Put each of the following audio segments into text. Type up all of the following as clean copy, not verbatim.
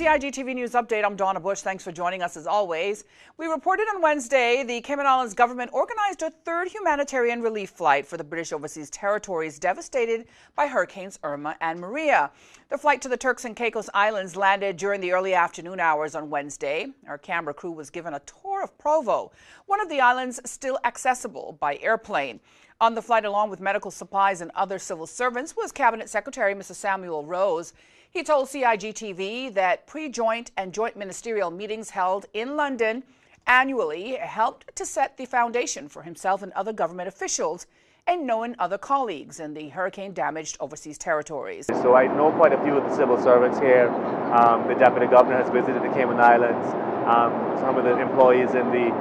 CIGTV News Update, I'm Donna Bush. Thanks for joining us as always. We reported on Wednesday the Cayman Islands government organized a third humanitarian relief flight for the British Overseas Territories devastated by Hurricanes Irma and Maria. The flight to the Turks and Caicos Islands landed during the early afternoon hours on Wednesday. Our camera crew was given a tour of Provo, one of the islands still accessible by airplane. On the flight, along with medical supplies and other civil servants, was Cabinet Secretary Mr. Samuel Rose. He told CIGTV that pre-joint and joint ministerial meetings held in London annually helped to set the foundation for himself and other government officials and knowing other colleagues in the hurricane-damaged overseas territories. So I know quite a few of the civil servants here. The Deputy Governor has visited the Cayman Islands. Some of the employees in the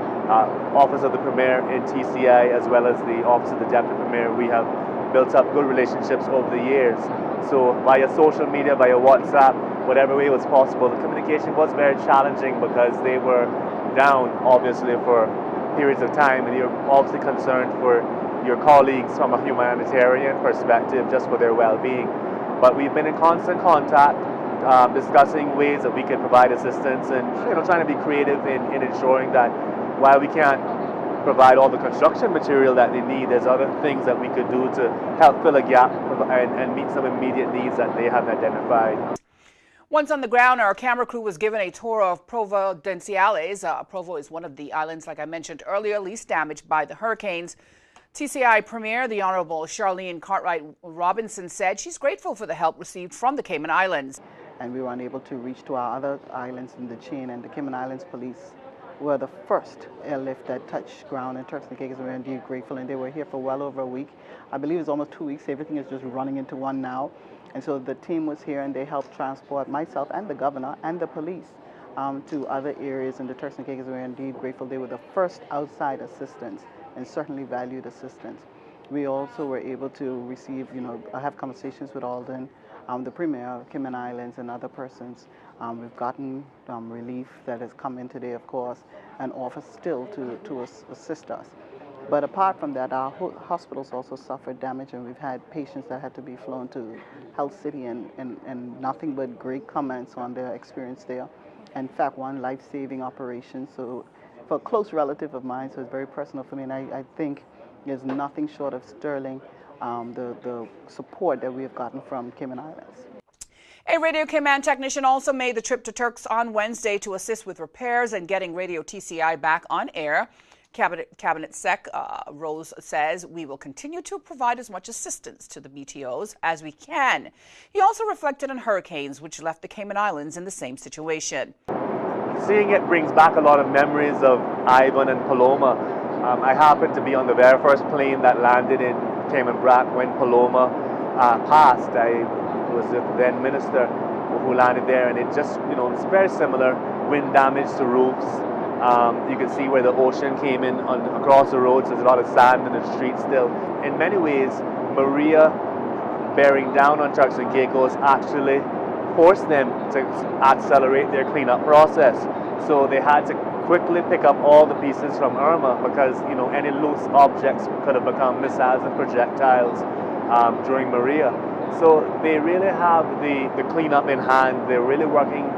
Office of the Premier in TCI, as well as the Office of the Deputy Premier, we have built up good relationships over the years. So via social media, via WhatsApp, whatever way was possible, the communication was very challenging because they were down, obviously, for periods of time, and you're obviously concerned for your colleagues from a humanitarian perspective, just for their well-being. But we've been in constant contact, discussing ways that we can provide assistance and trying to be creative in ensuring that while we can't provide all the construction material that they need, there's other things that we could do to help fill a gap and meet some immediate needs that they have identified. Once on the ground, our camera crew was given a tour of Providenciales. Provo is one of the islands, like I mentioned earlier, least damaged by the hurricanes. TCI Premier, the Honorable Charlene Cartwright Robinson, said she's grateful for the help received from the Cayman Islands. And we were unable to reach to our other islands in the chain, and the Cayman Islands police were the first airlift that touched ground in Turks and Caicos. We're indeed grateful, and they were here for well over a week. I believe it's almost 2 weeks. Everything is just running into one now. And so the team was here, and they helped transport myself and the governor and the police to other areas in the Turks and Caicos. We're indeed grateful. They were the first outside assistance and certainly valued assistance. We also were able to receive, have conversations with Alden, the Premier of Cayman Islands, and other persons. We've gotten relief that has come in today, of course, and offers still to assist us. But apart from that, our hospitals also suffered damage, and we've had patients that had to be flown to Health City, and nothing but great comments on their experience there. In fact, one life-saving operation, so for a close relative of mine, so it's very personal for me, and I think there's nothing short of sterling the support that we have gotten from Cayman Islands. A Radio Cayman technician also made the trip to Turks on Wednesday to assist with repairs and getting Radio TCI back on air. Cabinet Sec Rose says we will continue to provide as much assistance to the BTOs as we can. He also reflected on hurricanes which left the Cayman Islands in the same situation. Seeing it brings back a lot of memories of Ivan and Paloma. I happened to be on the very first plane that landed in Cayman Brac when Paloma passed. I was the then minister who landed there, and it just, it's very similar. Wind damage to roofs. You can see where the ocean came in across the roads. There's a lot of sand in the streets still. In many ways, Maria bearing down on Turks and Caicos actually forced them to accelerate their cleanup process. So they had to quickly pick up all the pieces from Irma because, any loose objects could have become missiles and projectiles during Maria. So they really have the cleanup in hand. They're really working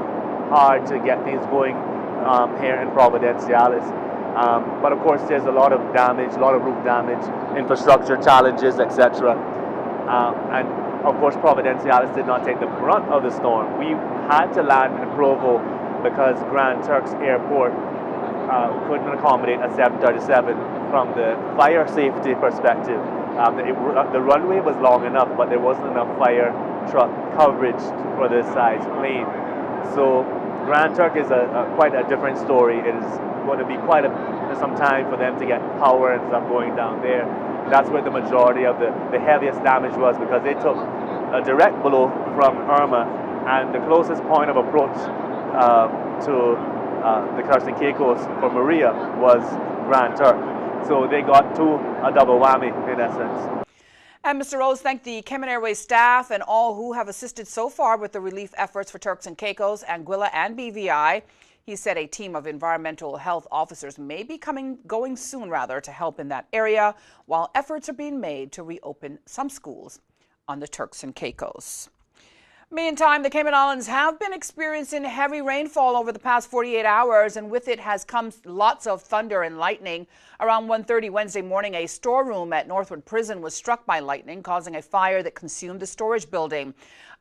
hard to get things going here in Providenciales. But of course there's a lot of damage, a lot of roof damage, infrastructure challenges, etc. And of course Providenciales did not take the brunt of the storm. We had to land in Provo because Grand Turks Airport couldn't accommodate a 737 from the fire safety perspective. The runway was long enough, but there wasn't enough fire truck coverage for this size plane. So Grand Turk is quite a different story. It is going to be quite some time for them to get power and stuff going down there. That's where the majority of the heaviest damage was, because they took a direct blow from Irma, and the closest point of approach to the Turks and Caicos for Maria was Grand Turk. So they got a double whammy in essence. And Mr. Rose thanked the Cayman Airways staff and all who have assisted so far with the relief efforts for Turks and Caicos, Anguilla and BVI. He said a team of environmental health officers may be going soon to help in that area, while efforts are being made to reopen some schools on the Turks and Caicos. Meantime, the Cayman Islands have been experiencing heavy rainfall over the past 48 hours, and with it has come lots of thunder and lightning. Around 1:30 Wednesday morning, a storeroom at Northward prison was struck by lightning, causing a fire that consumed the storage building.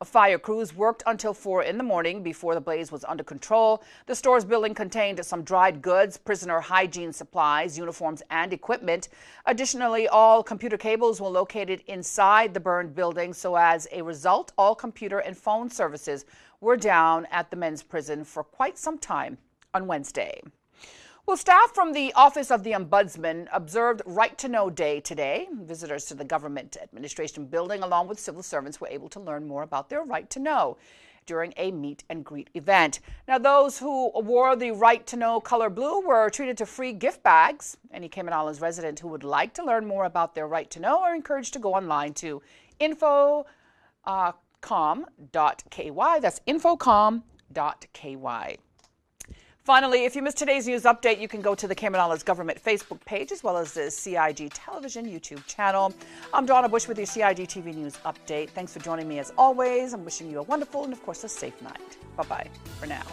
Fire crews worked until 4 in the morning before the blaze was under control. The store's building contained some dried goods, prisoner hygiene supplies, uniforms, and equipment. Additionally, all computer cables were located inside the burned building, so as a result, all computer and phone services were down at the men's prison for quite some time on Wednesday. Well, staff from the Office of the Ombudsman observed Right to Know Day today. Visitors to the Government Administration Building, along with civil servants, were able to learn more about their right to know during a meet and greet event. Now, those who wore the Right to Know color blue were treated to free gift bags. Any Cayman Islands resident who would like to learn more about their right to know are encouraged to go online to infocom.ky. That's infocom.ky. Finally, if you missed today's news update, you can go to the Cayman Islands Government Facebook page as well as the CIG Television YouTube channel. I'm Donna Bush with your CIGTV News Update. Thanks for joining me as always. I'm wishing you a wonderful and, of course, a safe night. Bye-bye for now.